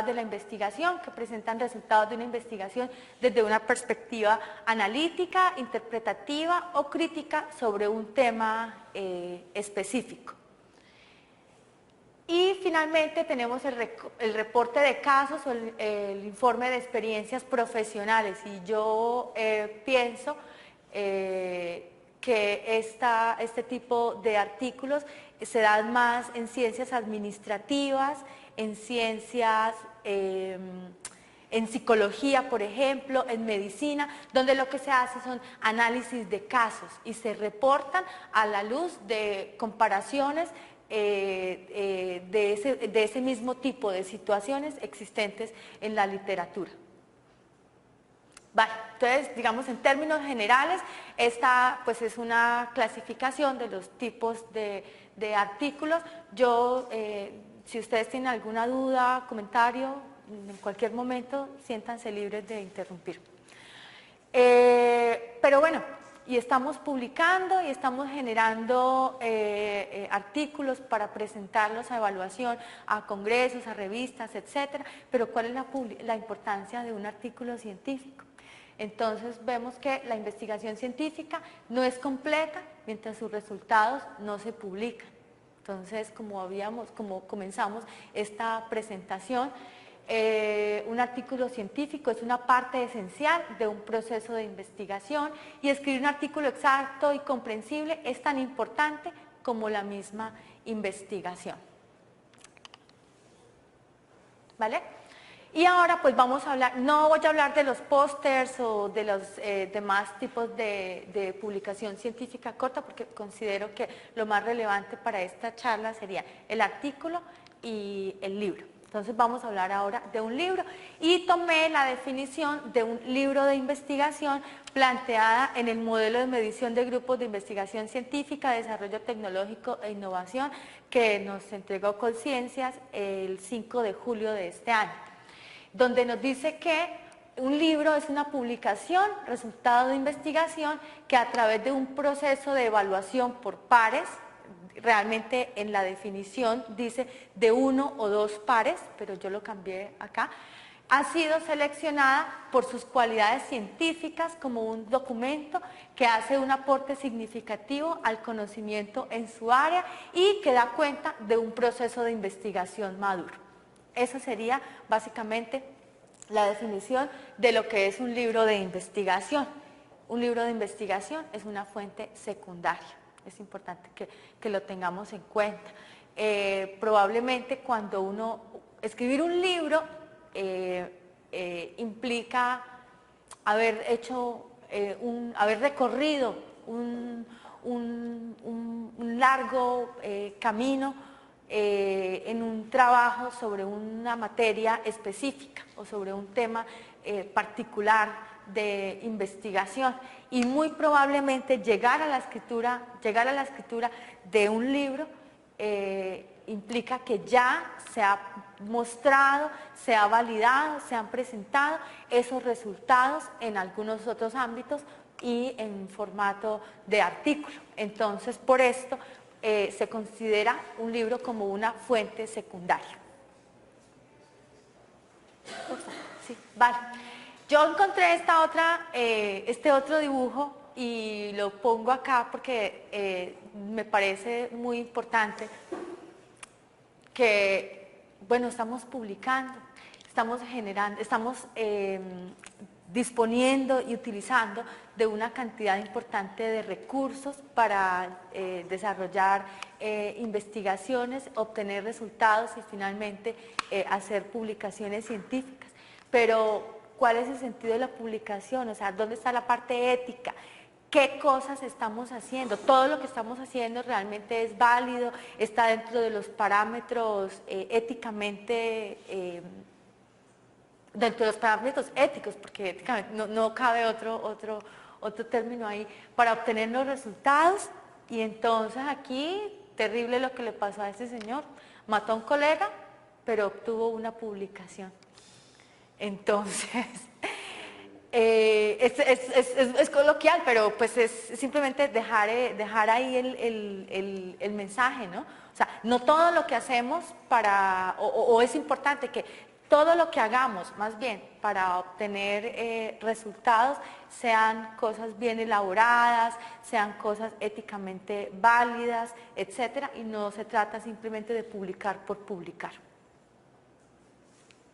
de la investigación, que presentan resultados de una investigación desde una perspectiva analítica, interpretativa o crítica sobre un tema específico. Y finalmente tenemos el reporte de casos o el informe de experiencias profesionales. Y yo pienso que este tipo de artículos se dan más en ciencias administrativas, en ciencias, en psicología, por ejemplo, en medicina, donde lo que se hace son análisis de casos y se reportan a la luz de comparaciones de ese mismo tipo de situaciones existentes en la literatura. Vale, entonces, digamos, en términos generales, esta pues es una clasificación de los tipos de artículos. Yo, si ustedes tienen alguna duda, comentario, en cualquier momento, siéntanse libres de interrumpir. Pero bueno, y estamos publicando y estamos generando artículos para presentarlos a evaluación, a congresos, a revistas, etcétera. Pero ¿cuál es la importancia de un artículo científico? Entonces vemos que la investigación científica no es completa mientras sus resultados no se publican. Entonces, como comenzamos esta presentación, un artículo científico es una parte esencial de un proceso de investigación y escribir un artículo exacto y comprensible es tan importante como la misma investigación. ¿Vale? Y ahora pues vamos a hablar, no voy a hablar de los pósters o de los demás tipos de publicación científica corta porque considero que lo más relevante para esta charla sería el artículo y el libro. Entonces vamos a hablar ahora de un libro y tomé la definición de un libro de investigación planteada en el modelo de medición de grupos de investigación científica, desarrollo tecnológico e innovación que nos entregó Colciencias el 5 de julio de este año, donde nos dice que un libro es una publicación, resultado de investigación, que a través de un proceso de evaluación por pares, realmente en la definición dice de 1 o 2 pares, pero yo lo cambié acá, ha sido seleccionada por sus cualidades científicas como un documento que hace un aporte significativo al conocimiento en su área y que da cuenta de un proceso de investigación maduro. Esa sería básicamente la definición de lo que es un libro de investigación. Un libro de investigación es una fuente secundaria. Es importante que lo tengamos en cuenta. Probablemente cuando escribir un libro implica haber recorrido un largo camino en un trabajo sobre una materia específica o sobre un tema particular de investigación y muy probablemente llegar a la escritura de un libro implica que ya se ha mostrado, se ha validado, se han presentado esos resultados en algunos otros ámbitos y en formato de artículo. Entonces, por esto se considera un libro como una fuente secundaria. Sí, vale. Yo encontré este otro dibujo y lo pongo acá porque me parece muy importante que, bueno, estamos publicando, estamos generando, estamos disponiendo y utilizando de una cantidad importante de recursos para desarrollar investigaciones, obtener resultados y finalmente hacer publicaciones científicas. Pero, ¿cuál es el sentido de la publicación? O sea, ¿dónde está la parte ética? ¿Qué cosas estamos haciendo? ¿Todo lo que estamos haciendo realmente es válido? ¿Está dentro de los parámetros éticamente, dentro de los parámetros éticos? Porque éticamente no cabe otro término ahí para obtener los resultados. Y entonces aquí, terrible lo que le pasó a este señor. Mató a un colega, pero obtuvo una publicación. Entonces, es coloquial, pero pues es simplemente dejar ahí el mensaje, ¿no? O sea, no todo lo que hacemos o es importante que todo lo que hagamos, más bien, para obtener resultados, sean cosas bien elaboradas, sean cosas éticamente válidas, etcétera, y no se trata simplemente de publicar por publicar.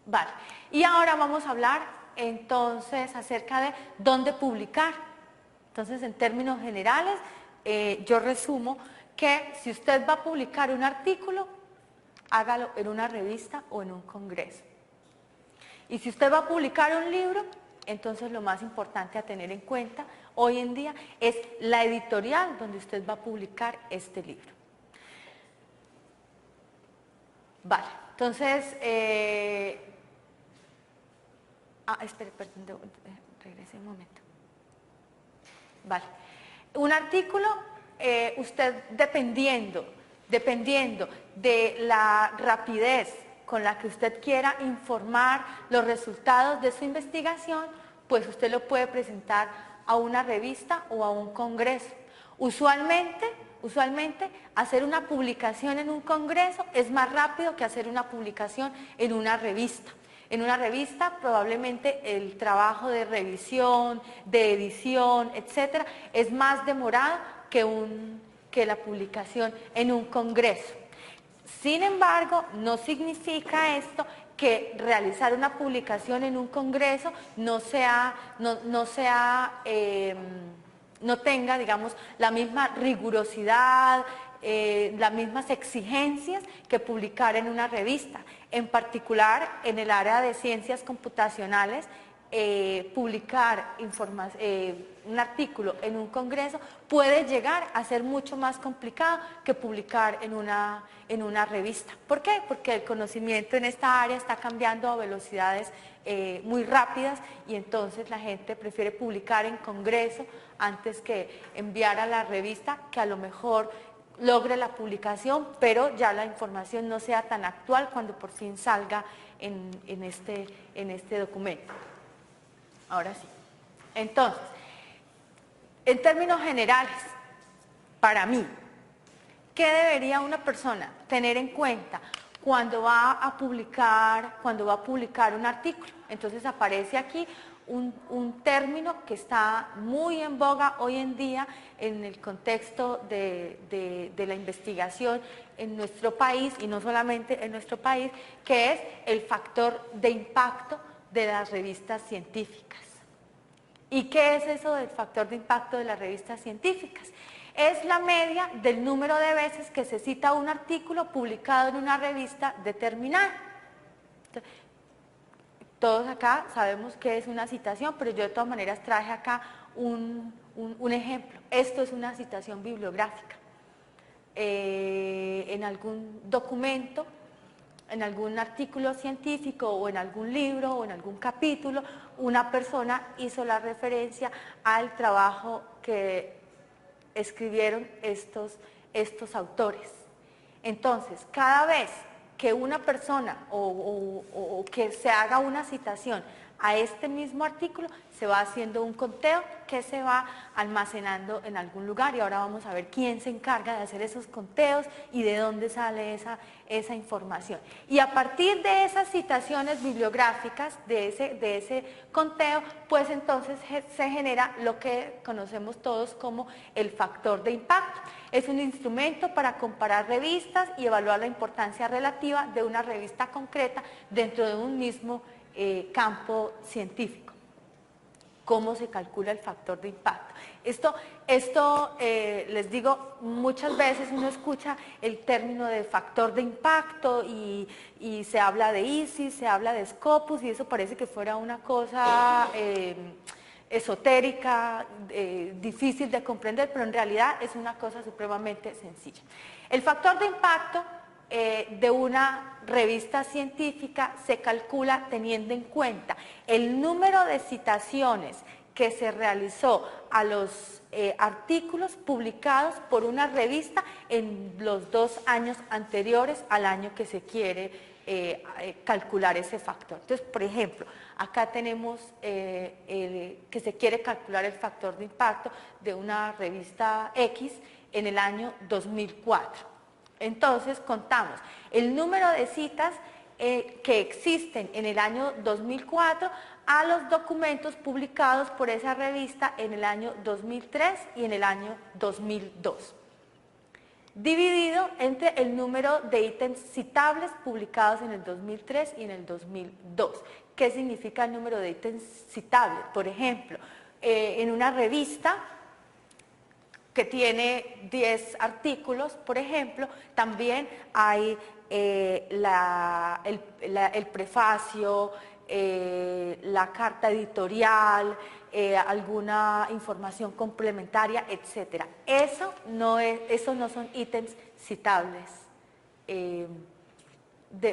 Vale, y ahora vamos a hablar entonces acerca de dónde publicar. Entonces, en términos generales, yo resumo que si usted va a publicar un artículo, hágalo en una revista o en un congreso. Y si usted va a publicar un libro, entonces lo más importante a tener en cuenta hoy en día es la editorial donde usted va a publicar este libro. Vale, entonces, espere, perdón, regrese un momento. Vale, un artículo, usted dependiendo de la rapidez con la que usted quiera informar los resultados de su investigación, pues usted lo puede presentar a una revista o a un congreso. Usualmente, hacer una publicación en un congreso es más rápido que hacer una publicación en una revista. En una revista probablemente el trabajo de revisión, de edición, etcétera, es más demorado que la publicación en un congreso. Sin embargo, no significa esto que realizar una publicación en un congreso no tenga, digamos, la misma rigurosidad, las mismas exigencias que publicar en una revista. En particular, en el área de ciencias computacionales, publicar un artículo en un congreso puede llegar a ser mucho más complicado que publicar en una revista. ¿Por qué? Porque el conocimiento en esta área está cambiando a velocidades muy rápidas y entonces la gente prefiere publicar en congreso antes que enviar a la revista, que a lo mejor logre la publicación, pero ya la información no sea tan actual cuando por fin salga en este documento. Ahora sí. Entonces, en términos generales, para mí, ¿qué debería una persona tener en cuenta cuando va a publicar un artículo? Entonces aparece aquí un término que está muy en boga hoy en día en el contexto de la investigación en nuestro país, y no solamente en nuestro país, que es el factor de impacto de las revistas científicas. ¿Y qué es eso del factor de impacto de las revistas científicas? Es la media del número de veces que se cita un artículo publicado en una revista determinada. Todos acá sabemos qué es una citación, pero yo de todas maneras traje acá un ejemplo. Esto es una citación bibliográfica. En algún documento, en algún artículo científico o en algún libro o en algún capítulo, una persona hizo la referencia al trabajo que escribieron estos autores. Entonces, cada vez que una persona o que se haga una citación a este mismo artículo, se va haciendo un conteo que se va almacenando en algún lugar, y ahora vamos a ver quién se encarga de hacer esos conteos y de dónde sale esa información. Y a partir de esas citaciones bibliográficas, de ese conteo, pues entonces se genera lo que conocemos todos como el factor de impacto. Es un instrumento para comparar revistas y evaluar la importancia relativa de una revista concreta dentro de un mismo campo científico. ¿Cómo se calcula el factor de impacto? Esto les digo, muchas veces uno escucha el término de factor de impacto y se habla de ICIS, se habla de Scopus, y eso parece que fuera una cosa esotérica, difícil de comprender, pero en realidad es una cosa supremamente sencilla. El factor de impacto de una revista científica se calcula teniendo en cuenta el número de citaciones que se realizó a los artículos publicados por una revista en los 2 años anteriores al año que se quiere calcular ese factor. Entonces, por ejemplo, acá tenemos que se quiere calcular el factor de impacto de una revista X en el año 2004. Entonces, contamos el número de citas que existen en el año 2004 a los documentos publicados por esa revista en el año 2003 y en el año 2002, dividido entre el número de ítems citables publicados en el 2003 y en el 2002. ¿Qué significa el número de ítems citables? Por ejemplo, en una revista que tiene 10 artículos, por ejemplo, también hay el prefacio, la carta editorial, alguna información complementaria, etc. Eso no son ítems citables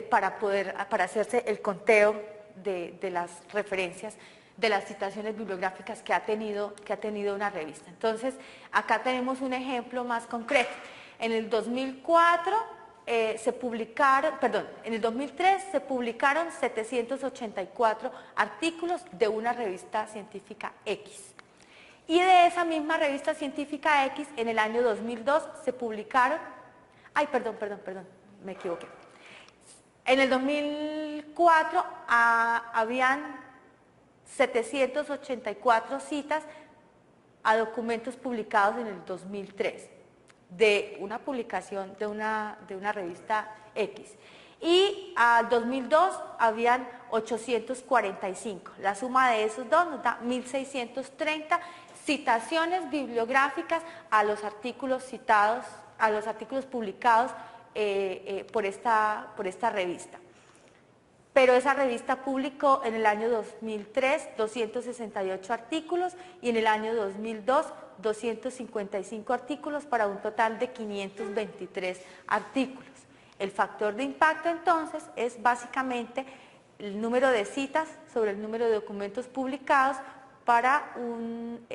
para hacerse el conteo de las referencias, de las citaciones bibliográficas que ha tenido una revista. Entonces, acá tenemos un ejemplo más concreto. En el 2004 en el 2003 se publicaron 784 artículos de una revista científica X. Y de esa misma revista científica X, en el año 2002 se publicaron, me equivoqué. En el 2004 habían 784 citas a documentos publicados en el 2003 de una publicación de una revista X. Y al 2002 habían 845. La suma de esos dos nos da 1.630 citaciones bibliográficas a los artículos citados, a los artículos publicados por esta revista. Pero esa revista publicó en el año 2003 268 artículos y en el año 2002 255 artículos para un total de 523 artículos. El factor de impacto entonces es básicamente el número de citas sobre el número de documentos publicados para un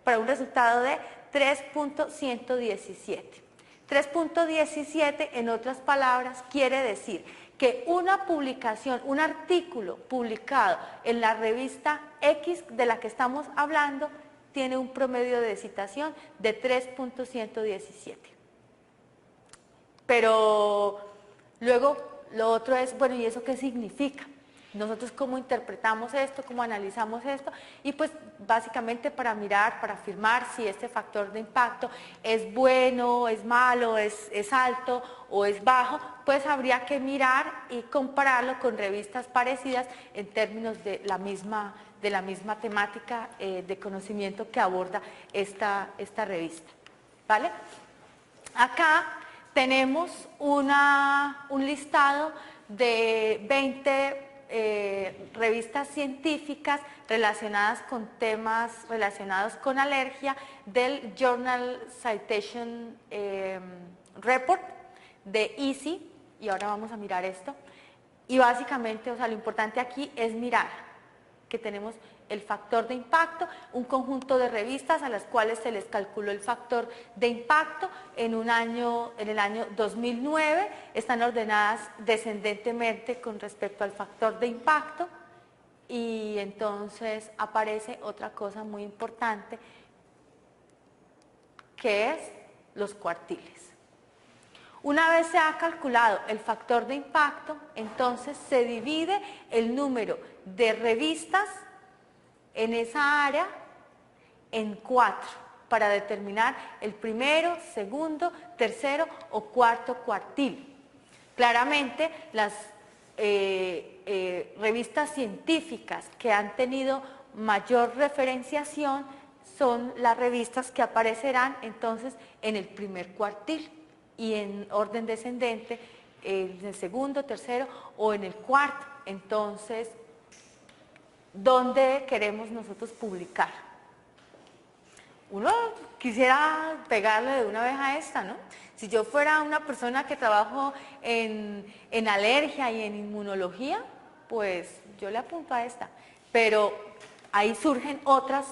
para un resultado de 3.117. 3.17, en otras palabras, quiere decir que una publicación, un artículo publicado en la revista X de la que estamos hablando, tiene un promedio de citación de 3.117. Pero luego lo otro es, bueno, ¿y eso qué significa? Nosotros cómo interpretamos esto, cómo analizamos esto, y pues básicamente para mirar, para afirmar si este factor de impacto es bueno, es malo, es alto o es bajo, pues habría que mirar y compararlo con revistas parecidas en términos de la misma temática de conocimiento que aborda esta revista, ¿vale? Acá tenemos un listado de 20 revistas científicas relacionadas con temas relacionados con alergia del Journal Citation Report de EASY, y ahora vamos a mirar esto. Y básicamente, o sea, lo importante aquí es mirar que tenemos el factor de impacto, un conjunto de revistas a las cuales se les calculó el factor de impacto en el año 2009, están ordenadas descendentemente con respecto al factor de impacto, y entonces aparece otra cosa muy importante, que es los cuartiles. Una vez se ha calculado el factor de impacto, entonces se divide el número de revistas en esa área en 4 para determinar el primero, segundo, tercero o cuarto cuartil. Claramente las revistas científicas que han tenido mayor referenciación son las revistas que aparecerán entonces en el primer cuartil y en orden descendente en el segundo, tercero o en el cuarto. Entonces, ¿dónde queremos nosotros publicar? Uno quisiera pegarle de una vez a esta, ¿no? Si yo fuera una persona que trabajo en alergia y en inmunología, pues yo le apunto a esta. Pero ahí surgen otras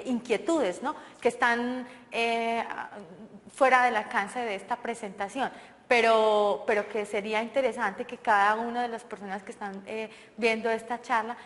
inquietudes, ¿no? Que están fuera del alcance de esta presentación. Pero que sería interesante que cada una de las personas que están viendo esta charla